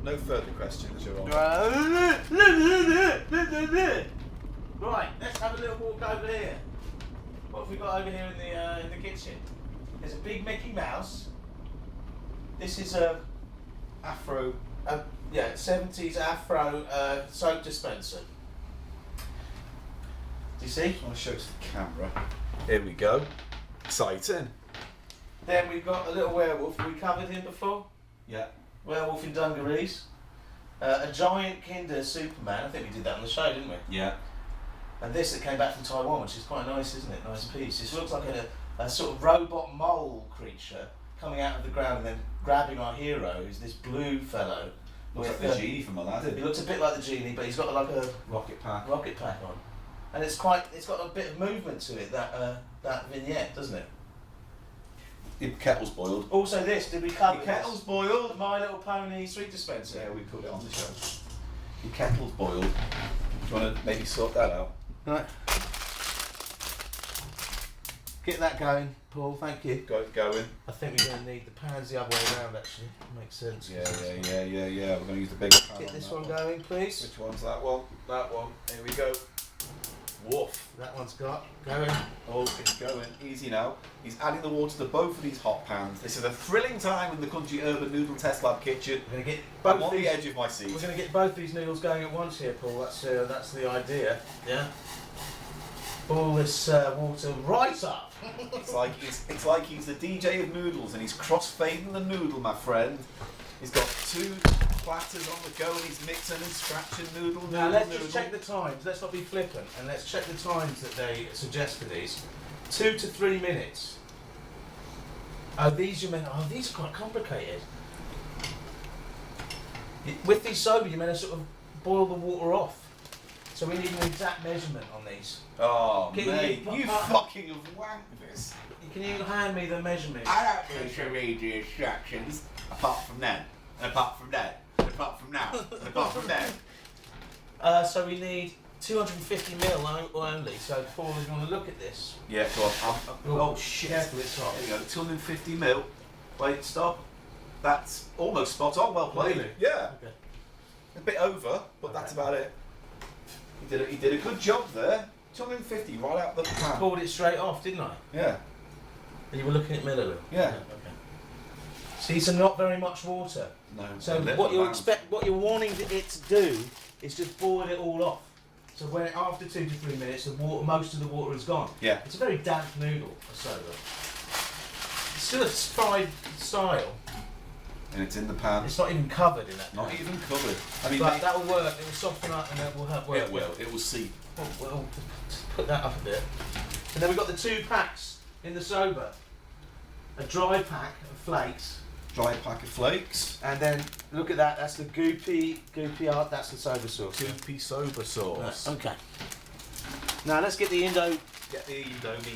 No further questions, Your Honour. Right, let's have a little walk over here. What have we got over here in the kitchen? There's a big Mickey Mouse. This is a Afro, 70s Afro soap dispenser. Do you see? I want to show it to the camera. Here we go. Exciting. Then we've got a little werewolf. We covered him before. Yeah. Werewolf in dungarees. A giant Kinder Superman. I think we did that on the show, didn't we? Yeah. And this that came back from Taiwan, which is quite nice, isn't it? Nice piece. This looks like a sort of robot mole creature coming out of the ground and then grabbing our hero, who's this blue fellow. Looks like the genie from Aladdin. He looks a bit like the genie, but he's got like a rocket pack on, and it's got a bit of movement to it. That vignette, doesn't it? Your kettle's boiled. Also, did we cover Your kettle's boiled. The My Little Pony sweet dispenser? Yeah, we put it on the show. Your kettle's boiled. Do you want to maybe sort that out? Right. Get that going, Paul. Thank you. Got it going. I think we're going to need the pans the other way around. Actually, makes sense. Yeah. We're going to use the bigger pan. Get this one going, please. Which one's that one? That one. Here we go. Woof. That one's got going. Oh, it's going. Easy now. He's adding the water to both of these hot pans. This is a thrilling time in the Country Urban Noodle TestLab kitchen. We're going to get I'm on the edge of my seat. We're going to get both these noodles going at once here, Paul. That's the idea. Yeah. Boil this water right up. It's like he's the DJ of noodles and he's cross-fading the noodle, my friend. He's got 2 platters on the go and he's mixing and scratching noodle. Now let's just check the times. Let's not be flippant, and let's check the times that they suggest for these. 2 to 3 minutes. Oh, these are quite complicated. With these sober, you're meant to sort of boil the water off. So we need an exact measurement on these. Oh, mate, you fucking have wanked this. Can you hand me the measurement? I don't need to read the instructions. Apart from then, and apart from then, and apart from now, and apart from then. So we need 250 ml only. So Paul, if you want to look at this. Yeah, go on. Oh shit. Careful, it's hot. There you go, 250 ml. Wait, stop. That's almost spot on, well played. Really? Yeah. Okay. A bit over, but that's about it. He did a good job there. 250 right out the pan. Poured it straight off, didn't I? Yeah. And you were looking at milliliter. Yeah. Okay. See, so not very much water. No. So what you're wanting it to do is just boil it all off. So when after 2 to 3 minutes, most of the water is gone. Yeah. It's a very damp noodle, so it's still a fried style. And it's in the pan. It's not even covered in that. Not even covered. I mean, but that will work. It will soften up and it will help work. It will. It will seep. Oh, well, just put that up a bit. And then we've got the 2 packs in the sober. A dry pack of flakes. Dry pack of flakes. And then look at that. That's the goopy art. That's the soba sauce. Goopy soba sauce. Okay. Now let's get the Indomie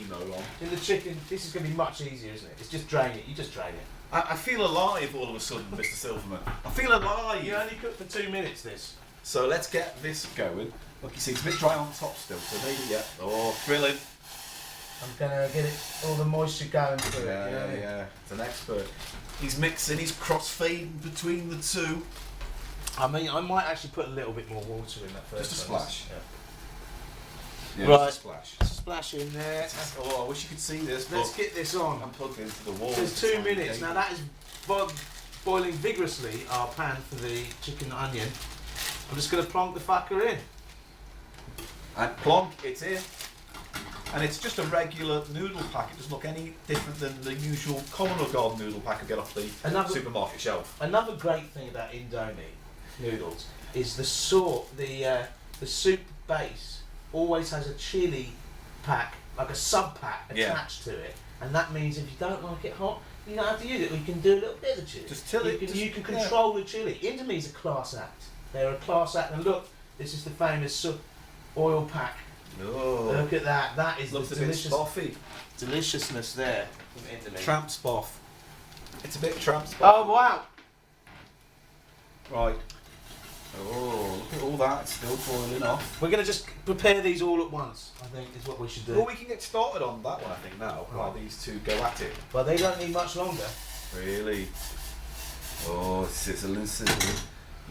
on. in the chicken. This is going to be much easier, isn't it? It's just drain it. You just drain it. I feel alive all of a sudden, Mr. Silverman. I feel alive. You only cook for 2 minutes. This. So let's get this going. Look, you see, it's a bit dry on top still, so maybe Oh, thrilling. I'm gonna get it all the moisture going through it. Yeah. It's an expert. He's mixing. He's cross-fading between the two. I mean, I might actually put a little bit more water in that first. Just a splash. Yeah. Right. Just a splash. Splash in there. Oh, I wish you could see this. Let's get this on. I'm plugged into the wall. There's 2 minutes. Now that is boiling vigorously. Our pan for the chicken onion. I'm just gonna plonk the fucker in. And plonk, it's in. And it's just a regular noodle pack. It doesn't look any different than the usual common or garden noodle pack I get off the supermarket shelf. Another great thing about Indomie noodles is the soup base always has a chili pack, like a sub pack attached to it, and that means if you don't like it hot, you don't have to use it. We can do a little bit of chili. Just till you can control the chili. Indomie's a class act. They're a class act, and look, this is the famous oil pack. Oh. Look at that. That is looks the a bit spoffy. Deliciousness there from Indomie. Tramp spoff. It's a bit tramp spoff. Oh wow! Right. Oh, look at all that. It's still boiling off. We're going to just prepare these all at once, I think, is what we should do. Well, we can get started on that one, I think, now, while these two go at it. But they don't need much longer. Really? Oh, it's sizzling.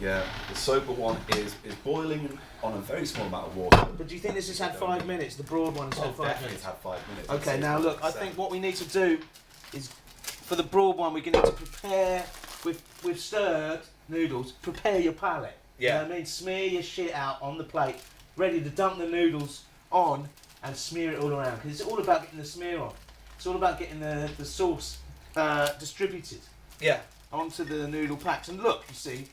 Yeah, the sober one is boiling on a very small amount of water. But do you think this has had 5 minutes? The broad one has had 5 definitely minutes? it's had 5 minutes. Okay, now look, I think what we need to do is, for the broad one, we're going to need to prepare, with stirred noodles, prepare your palette. Yeah. You know what I mean? Smear your shit out on the plate, ready to dump the noodles on and smear it all around. Because it's all about getting the smear on. It's all about getting the sauce distributed Yeah. onto the noodle packs. And look, you see,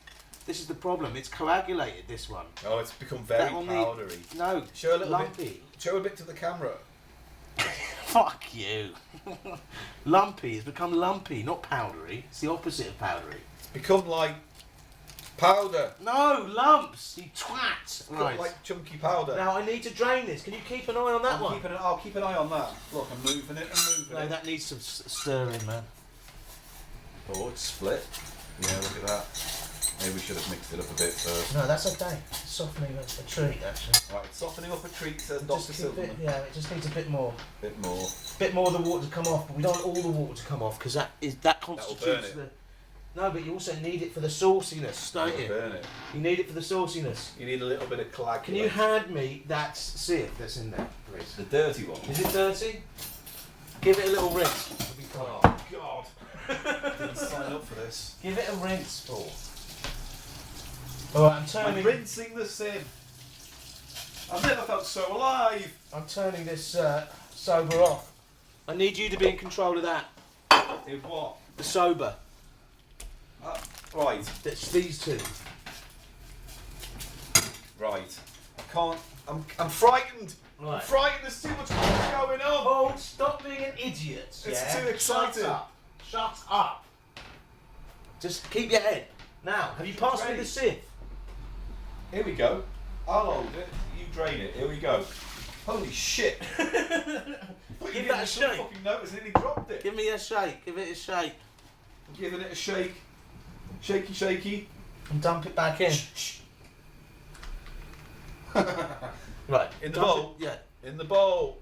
this is the problem. It's coagulated, this one. Oh, it's become very powdery. No, Show a little lumpy. bit. Show a bit to the camera. Fuck you. Lumpy. It's become lumpy, not powdery. It's the opposite of powdery. It's become like powder. No, lumps, you twat. Got like chunky powder. Now I need to drain this. Can you keep an eye on that one? I'll keep an eye on that. Look, I'm moving it and moving No, it. that needs some stirring, man. Oh, it's split. Yeah, look at that. Maybe we should have mixed it up a bit first. No, that's okay. It's softening a treat, actually. Right, it's softening up a treat, says Just Dr. keep Silverman. it, yeah, it just needs a bit more. Bit more. Bit more of the water to come off, but we don't want all the water to come off because that constitutes burn the. No, but you also need it for the sauciness, don't It'll you? burn it. You need it for the sauciness. You need a little bit of coagulation. Can you hand me that sieve that's in there, please? The dirty one. Is it dirty? Give it a little rinse. It'll be fine. Oh, God. Didn't sign up for this. Give it a rinse, Paul. Alright, I'm rinsing the sieve. I've never felt so alive. I'm turning this sober off. I need you to be in control of that. In what? The sober. Right. That's these two. Right. I can't. I'm frightened. Right. I'm frightened. There's too much going on. Oh, stop being an idiot. It's yeah? too exciting. Shut up. Shut up. Just keep your head. Now, have you passed me Ready. the sieve? Here we go. I'll hold it. You drain it. Here we go. Holy shit. Give that a shake. Fucking notice it. He dropped it. Give me a shake. Give it a shake. I'm giving it a shake. Shaky, shaky. And dump it back in. Shh. Right. In the Dump bowl. it- yeah. In the bowl.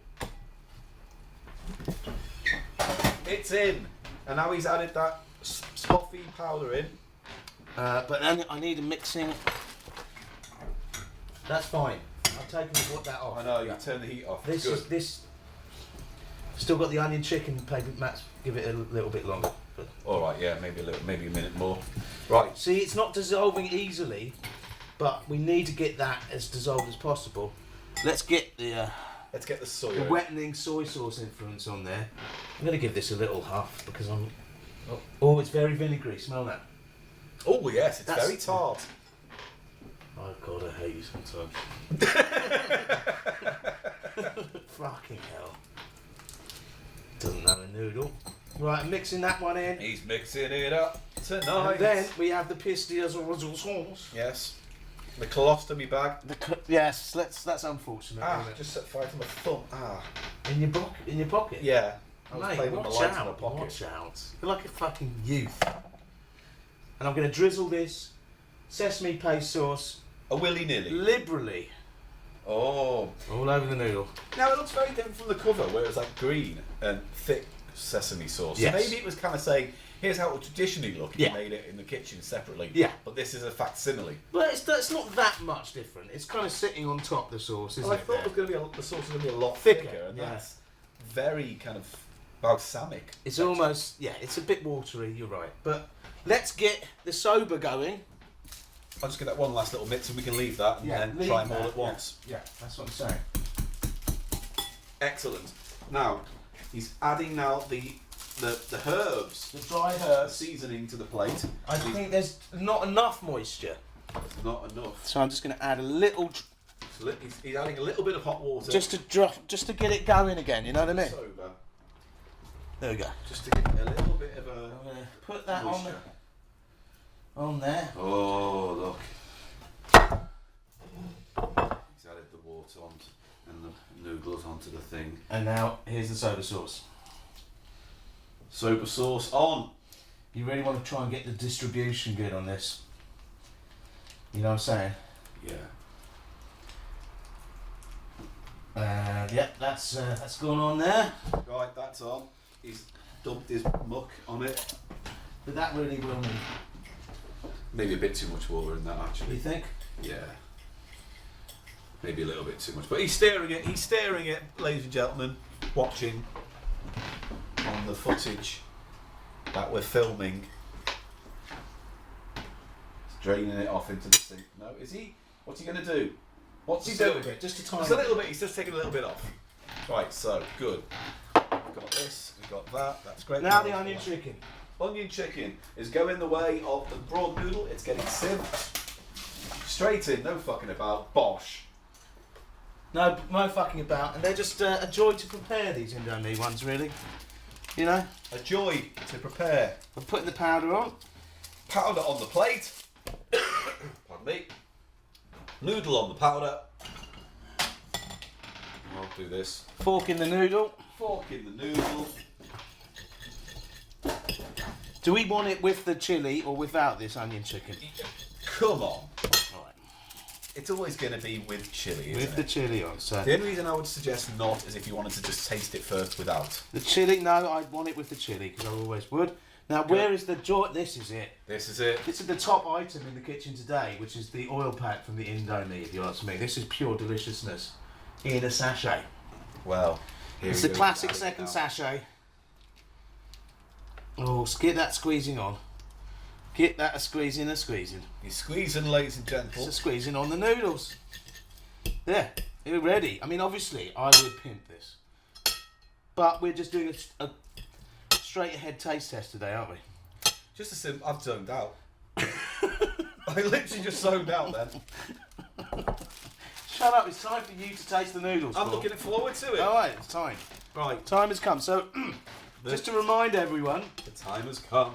It's in. And now he's added that sloppy powder in. But then I need a mixing. That's fine. I've taken that off. I know, you turn the heat off. This Good. is this. Still got the onion chicken paper mats. Give it a little bit longer. But All right, yeah, maybe a minute more. Right. see, it's not dissolving easily, but we need to get that as dissolved as possible. Let's get the Let's get the soy. wettening soy sauce influence on there. I'm gonna give this a little huff because I'm. Oh, it's very vinegary. Smell that. Oh yes, it's That's- very tart. Oh God, I hate you sometimes. Fucking hell. Doesn't know a noodle. Right, I'm mixing that one in. He's mixing it up tonight. And then we have the pistillas or sauce. Yes. The colostomy bag. Yes, that's unfortunate. Ah, isn't it? just set fire to my thumb. Ah. In your pocket. Yeah. I was Mate, playing with my watch lights in my out, pocket. watch out. You're like a fucking youth. And I'm going to drizzle this sesame paste sauce A willy-nilly. liberally Oh. all over the noodle. Now it looks very different from the cover, where it's like green and thick sesame sauce. Yes. So maybe it was kind of saying, here's how it would traditionally look if Yeah. you made it in the kitchen separately. Yeah. But this is a facsimile. But it's not that much different. It's kind of sitting on top of the sauce, isn't Well, I it? thought there? it was going to be the sauce was going to be a lot Thicker, thicker, and yeah. that's very kind of balsamic. It's almost, yeah, it's a bit watery, you're right. But let's get the soba going. I'll just get that one last little mix and we can leave that and then leave try them that, all at once. Yeah, that's what I'm saying. Excellent. Now, he's adding now the herbs, The dry herbs. seasoning to the plate. I think there's not enough moisture. It's not enough. So I'm just going to add a little, So he's adding a little bit of hot water. just to get it going again, you know what I mean? sober. There we go. Just to get a little bit of a I'm going to put that moisture. on there. Oh, look. He's added the water on and the noodles onto the thing. And now, here's the soba sauce. Soba sauce on. You really want to try and get the distribution good on this. You know what I'm saying? Yeah. Yep, that's going on there. Right, that's on. He's dumped his muck on it. But that really will need. Maybe a bit too much water in that, You actually. think? Yeah. Maybe a little bit too much. But he's staring it, ladies and gentlemen, watching on the footage that we're filming. He's draining it off into the sink. No, is he? What's he going to do? What's he doing? Just a tiny Just a little bit. He's just taking a little bit off. Right, so, good. We've got this, we've got that. That's great. Now the onion chicken. Onion chicken is going the way of the broad noodle. It's getting sieved. Straight in, no fucking about. Bosh. No fucking about, and they're just a joy to prepare, these Indomie ones, really. You know? A joy to prepare. We're putting the powder on. Powder on the plate. Pardon me. Noodle on the powder. I'll do this. Fork in the noodle. Fork in the noodle. Do we want it with the chilli or without this onion chicken? Come on. Right. It's always going to be with chilli, isn't With the it? chilli on, so. The only reason I would suggest not is if you wanted to just taste it first without. The chilli, no, I'd want it with the chilli, because I always would. Now, where is the joy? This is it. This is it. This is the top item in the kitchen today, which is the oil pack from the Indomie, if you ask me. This is pure deliciousness in a sachet. Well, It's the classic second sachet. Oh, get that squeezing on. Get that a squeezing. You're squeezing, ladies and It's gentlemen. a squeezing on the noodles. There, you're ready. I mean, obviously, I would pimp this. But we're just doing a straight ahead taste test today, aren't we? Just a simple. I've zoned out. I literally just zoned out then. Shut up, it's time for you to taste the noodles. I'm Paul. looking forward to it. Alright, it's time. Right. Time has come. So, just to remind everyone, The time has come.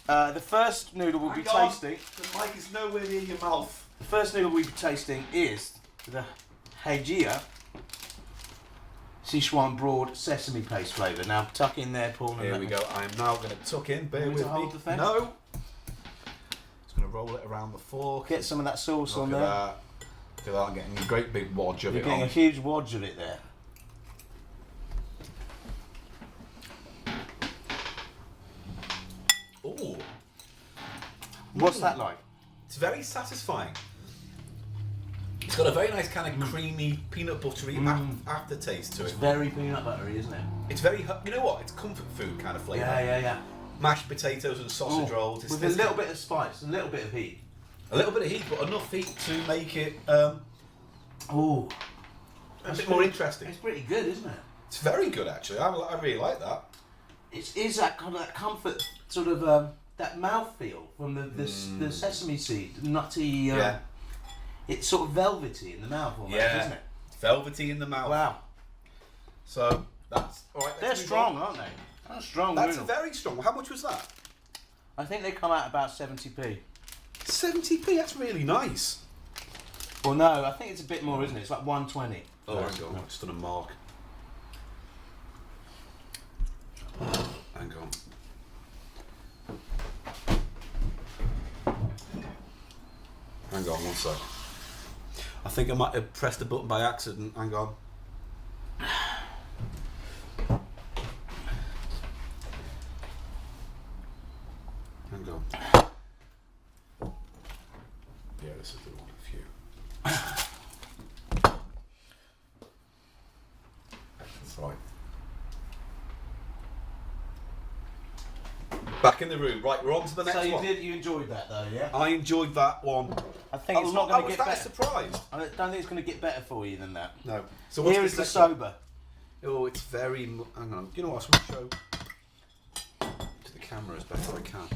the first noodle we'll be Hang on. tasting. The mic is nowhere near your mouth. The first noodle we'll be tasting is the Hejia Sichuan broad sesame paste flavour. Now, tuck in there, Paul. And Here let we me- go. I'm now going to tuck in. Bear Want me with to me. hold the thing? No. Just going to roll it around the fork. Get some of that sauce on Look there. at that. Look at that. I'm getting a great big wodge of You're it getting a on. huge wodge of it there. Ooh. What's that like? It's very satisfying. It's got a very nice kind of creamy, peanut buttery aftertaste to it. It's very peanut buttery, isn't it? It's very, you know what? It's comfort food kind of flavour. Yeah. Mashed potatoes and sausage Oh, rolls. It's with a little bit of spice, a little bit of heat. A little bit of heat, but enough heat to make it Oh, a bit more interesting. it's pretty good, isn't it? It's very good, actually. I really like that. It is that kind of that comfort, sort of that mouthfeel from the sesame seed, nutty. Yeah. It's sort of velvety in the mouth, almost, Yeah. isn't it? It's velvety in the mouth. Wow, So that's all right. they're let's move strong, on. aren't they? They're strong. That's noodle. very strong. How much was that? I think they come out about 70p. 70p. That's really nice. Well, no, I think it's a bit more, isn't it? It's like 120. Oh, hang on. I've just done a mark. Hang on. Hang on one sec. I think I might have pressed the button by accident. Hang on. Hang on. Yeah, this is the one. Phew. That's right. Back in the room. Right, we're on to the next So one. you enjoyed that though, yeah? I enjoyed that one. I think it's not going to get that better. surprised. I don't think it's going to get better for you than that. No. So what's Here this is the next one? soba. Oh, it's very. Hang on. You know what? I'm going to show to the camera as best I can.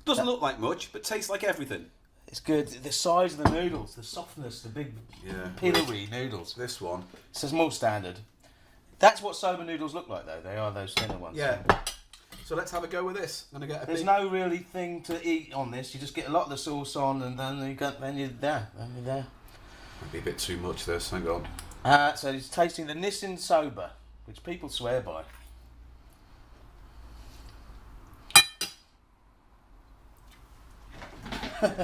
Doesn't look like much, but tastes like everything. It's good. The size of the noodles, the softness, the big pillory noodles. This one. It's a small standard. That's what soba noodles look like, though. They are those thinner ones. Yeah. So let's have a go with this. I'm gonna get a There's big. no really thing to eat on this. You just get a lot of the sauce on, and then you're there. Might be a bit too much. This. Hang on. So he's tasting the Nissan soba, which people swear by.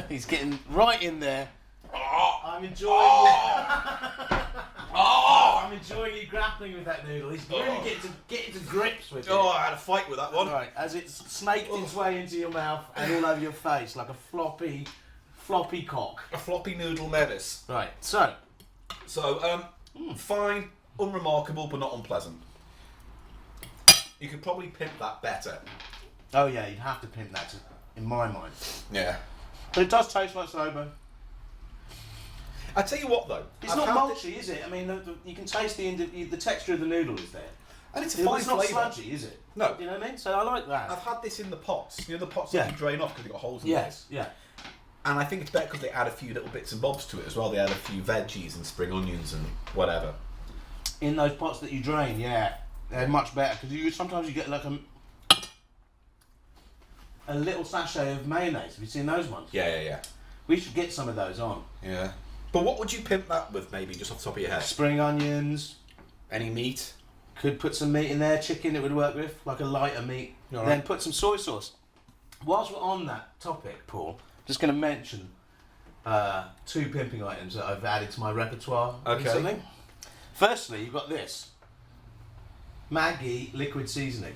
He's getting right in there. I'm enjoying it. I'm enjoying you grappling with that noodle. He's really getting to grips with it. Oh, I had a fight with that one. Right, as it's snaked its way into your mouth and all over your face like a floppy cock. A floppy noodle menace. Right, so fine, unremarkable, but not unpleasant. You could probably pimp that better. oh yeah, you'd have to pimp that in my mind. Yeah. But it does taste like soba. I tell you what though, It's not mulchy, is it? I mean, you can taste the texture of the noodle is there. and it's a fine It's not flavour. sludgy, is it? No. You know what I mean? So I like that. I've had this in the pots. You know the pots Yeah. that you drain off because they've got holes in Yes, yeah. And I think it's better because they add a few little bits and bobs to it as well. They add a few veggies and spring onions and whatever. In those pots that you drain, yeah, they're much better because sometimes you get like a little sachet of mayonnaise. Have you seen those ones? Yeah. We should get some of those on. Yeah. But what would you pimp that with, maybe, just off the top of your head? Spring onions. Any meat? Could put some meat in there. Chicken it would work with, like a lighter meat. All Then right. put some soy sauce. Whilst we're on that topic, Paul, just going to mention 2 pimping items that I've added to my repertoire Okay. recently. Firstly, you've got this. Maggi liquid seasoning.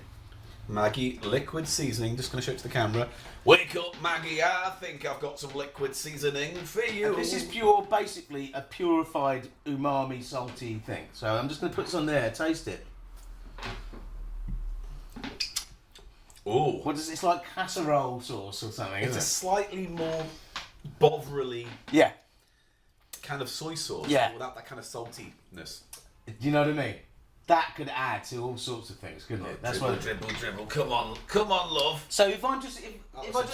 Maggie liquid seasoning. Just going to show it to the camera. Wake up, Maggie. I think I've got some liquid seasoning for you. And this is basically a purified umami salty thing. So I'm just going to put some there, taste it. Ooh. What is it? It's like casserole sauce or something, It's isn't a it? slightly more bovrily Yeah. kind of soy sauce. Yeah. Without that kind of saltiness. Do you know what I mean? That could add to all sorts of things, couldn't it? That's what. Dribble. Come on, love. So if I just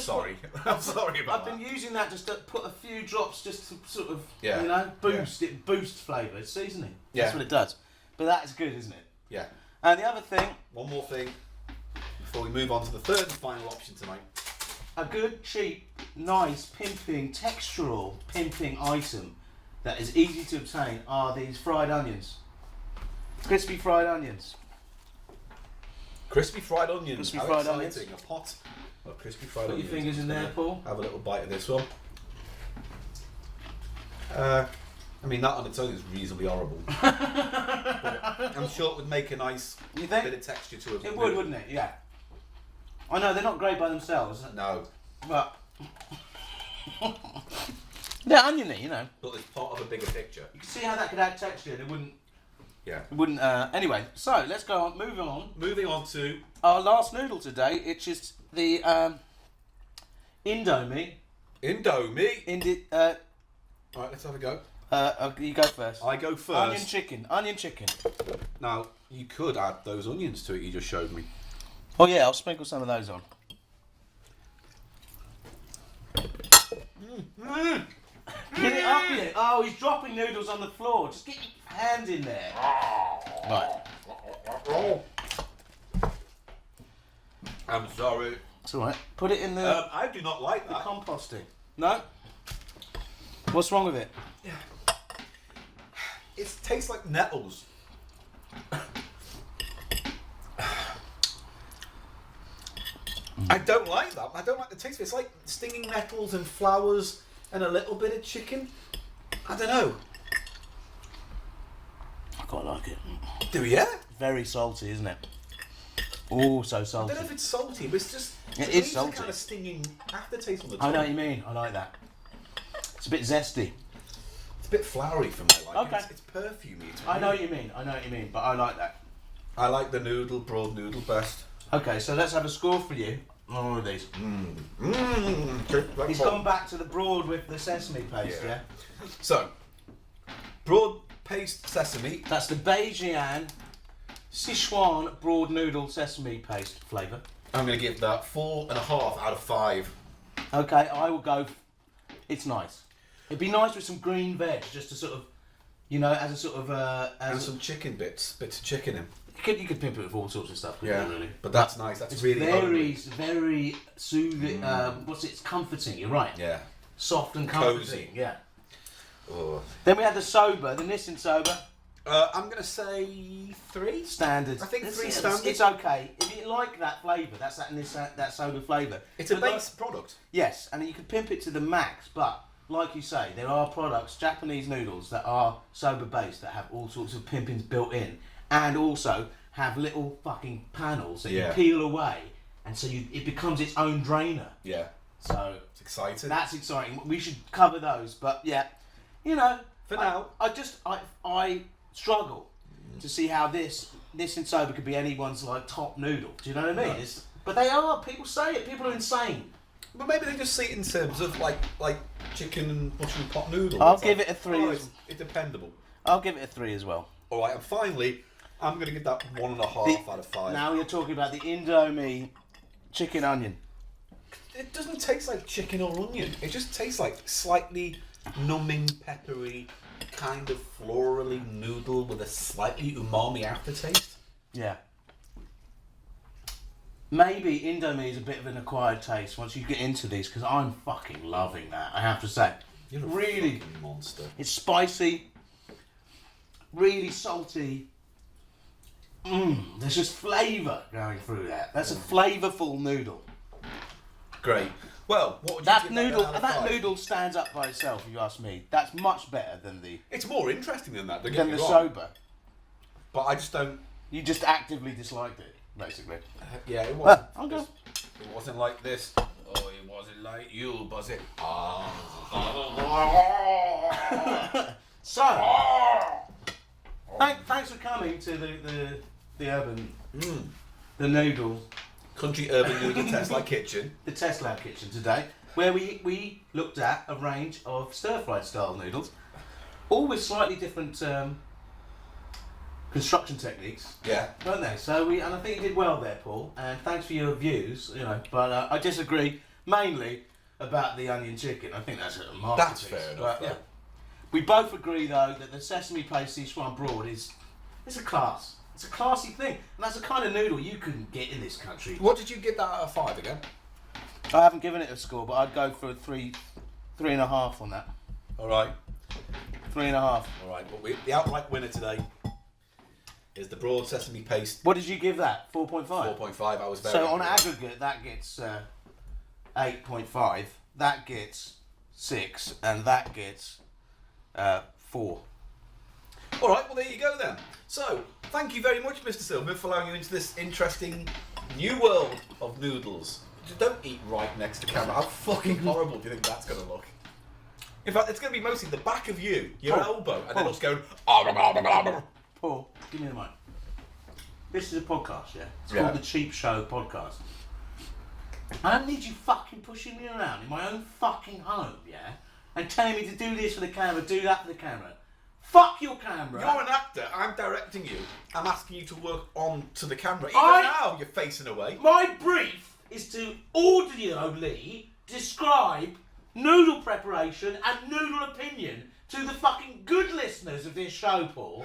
sorry. I'm sorry about I've that. been using that just to put a few drops just to sort of Yeah. boost flavour. It's seasoning. Yeah. That's what it does. But that is good, isn't it? Yeah. And the other thing, One more thing before we move on to the third and final option tonight. a good, cheap, nice pimping, textural pimping item that is easy to obtain are these fried onions. Crispy fried onions. Crispy fried onions. Crispy How fried exciting. onions. A pot of crispy fried Put your onions. fingers in Just there, gonna Paul. Have a little bite of this one. I mean, that on its own is reasonably horrible. But I'm sure it would make a nice You think? bit of texture to it. It would, wouldn't it? Yeah. I know, they're not great by themselves, No, but they're oniony, you know. but it's part of a bigger picture. You can see how that could add texture and it wouldn't. Yeah. Anyway, so let's go on. Moving on. Moving on to Our last noodle today, which is the Indomie. Indomie. All right, let's have a go. You go first. I go first. Onion chicken. Now, you could add those onions to it you just showed me. Oh yeah, I'll sprinkle some of those on. Get it up here. Oh, he's dropping noodles on the floor. Just get your hand in there. Right. I'm sorry. It's alright. Put it in the I do not like that. composting. No? What's wrong with it? It tastes like nettles. I don't like that. I don't like the taste of it. It's like stinging nettles and flowers and a little bit of chicken. I don't know. I quite like it. Do you? Very salty, isn't it? Oh, so I salty. don't know if it's salty, but it's just It is leaves salty. a kind of stinging aftertaste on the I tongue. know what you mean. I like that. It's a bit zesty. It's a bit flowery for my liking. Okay. It's perfumey. It's I know what really- you mean. But I like that. I like the broad noodle best. Okay, so let's have a score for you on all of these. He's gone back to the broad with the sesame paste, yeah? So, broad paste sesame. That's the Beijing Sichuan broad noodle sesame paste flavour. I'm going to give that 4.5 out of 5. Okay, I will go. It's nice. It'd be nice with some green veg, just to sort of, as a sort of And some chicken bits of chicken in. You could pimp it with all sorts of stuff, couldn't you, really? But that's nice. That's It's really very soothing. It's comforting. You're right. Yeah. Soft and comforting. Cozy. Yeah. Oh. Then we had the soba, the Nissan soba. I'm going to say 3. Standard. I think It's- 3 it's- standard. It's okay if you like that flavour. That's that soba flavour. It's a But base product. Yes, and you can pimp it to the max. But like you say, there are products, Japanese noodles that are soba based that have all sorts of pimpings built in, and also have little fucking panels that Yeah. you peel away, and so it becomes its own drainer. Yeah. So It's exciting. that's exciting. We should cover those, but yeah, you know, For now. I struggle to see how this in sober could be anyone's like top noodle. Do you know what I mean? No. But they are. People say it. People are insane. But maybe they just see it in terms of like chicken and mushroom pot noodle. I'll It's give like, it a 3. Oh, it's dependable. I'll give it a 3 as well. All right, and finally, I'm going to give that 1.5 out of 5. Now you're talking about the Indomie chicken onion. It doesn't taste like chicken or onion. It just tastes like slightly numbing, peppery, kind of florally noodle with a slightly umami aftertaste. Yeah. Maybe Indomie is a bit of an acquired taste once you get into these, because I'm fucking loving that, I have to say. You're a really fucking monster. It's spicy, really salty. There's just flavour going through that. That's a flavourful noodle. Great. Well, what would you That give noodle, out of that 5? noodle stands up by itself. If you ask me, that's much better than the It's more interesting than that. Don't get me wrong. sober. But I just don't. You just actively disliked it, basically. Yeah, it wasn't. Okay. It wasn't like this. Oh, it wasn't like you, was it? So, thanks for coming to the urban, the noodle, Country Urban Noodle TestLab Kitchen. the TestLab kitchen today, where we looked at a range of stir-fried style noodles, all with slightly different construction techniques, Yeah. weren't they? So and I think you did well there, Paul. And thanks for your views, you know. But I disagree mainly about the onion chicken. I think that's a masterpiece. That's fair enough. But, yeah. We both agree though that the sesame paste Sichuan broad it's a class. It's a classy thing, and that's the kind of noodle you couldn't get in this country. What did you give that out of 5 again? I haven't given it a score, but I'd go for a 3.5 on that. All right. 3.5. All right. Well, the outright winner today is the broad sesame paste. What did you give that? 4.5. 4.5. I was very. So on happy. aggregate, that gets 8.5. That gets 6, and that gets 4. All right. Well, there you go then. So, thank you very much, Mr. Silverman, for allowing you into this interesting new world of noodles. Don't eat right next to camera. How fucking horrible do you think that's going to look? In fact, it's going to be mostly the back of you, your elbow, and then us going. Paul, give me the mic. This is a podcast, yeah? It's Yeah. called the Cheap Show Podcast. I don't need you fucking pushing me around in my own fucking home, yeah? And telling me to do this for the camera, do that for the camera. Fuck your camera. You're an actor. I'm directing you. I'm asking you to work on to the camera. Even now, you're facing away. My brief is to audibly describe noodle preparation and noodle opinion to the fucking good listeners of this show, Paul.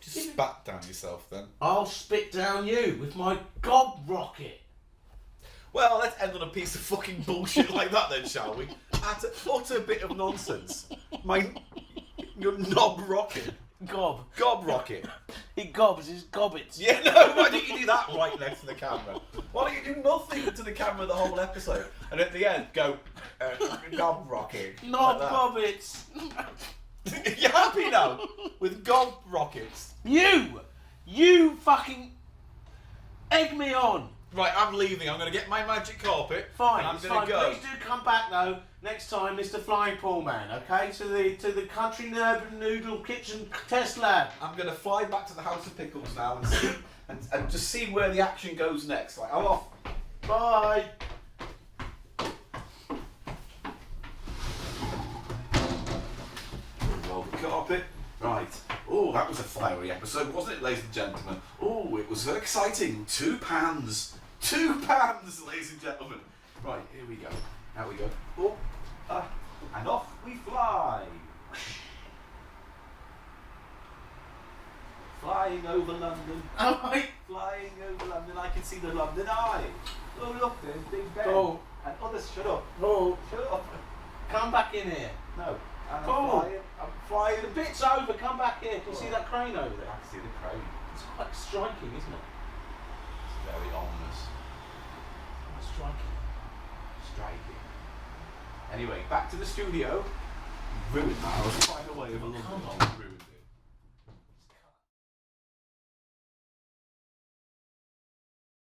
Just spat down yourself then. I'll spit down you with my gob rocket. Well, let's end on a piece of fucking bullshit like that then, shall we? Utter bit of nonsense. Your knob rocket. Gob. Gob rocket. He gobs his gobbets. Yeah, no, why don't you do that right next to the camera? Why don't you do nothing to the camera the whole episode? And at the end, go, gob rocket. Knob like gobbets. that. You're happy now with gob rockets? You fucking egg me on. Right, I'm leaving. I'm going to get my magic carpet. Fine, And I'm it's going fine. to go. Please do come back though next time, Mr. Flying Paul Man. Okay, to the Country Urban Noodle Kitchen TestLab. I'm going to fly back to the House of Pickles now and see, and just see where the action goes next. Like, I'm off. Bye. Roll the carpet. Right. Oh, that was a fiery episode, wasn't it, ladies and gentlemen? Oh, it was exciting. 2 pans. 2 pans, ladies and gentlemen. Right, here we go. Out we go. Oh, and off we fly. Flying over London. Alright. Flying over London. I can see the London Eye. Oh, look, there's Big Ben. Oh. And others, shut up. Oh, Shut up. come back in here. No. And Oh. I'm flying. The bit's over, come back here. Can you see that crane over I there? can see the crane. It's quite striking, isn't it? It's very ominous. Quite striking. Striking. Anyway, back to the studio. Ruined that. I was flying away over London. Come on.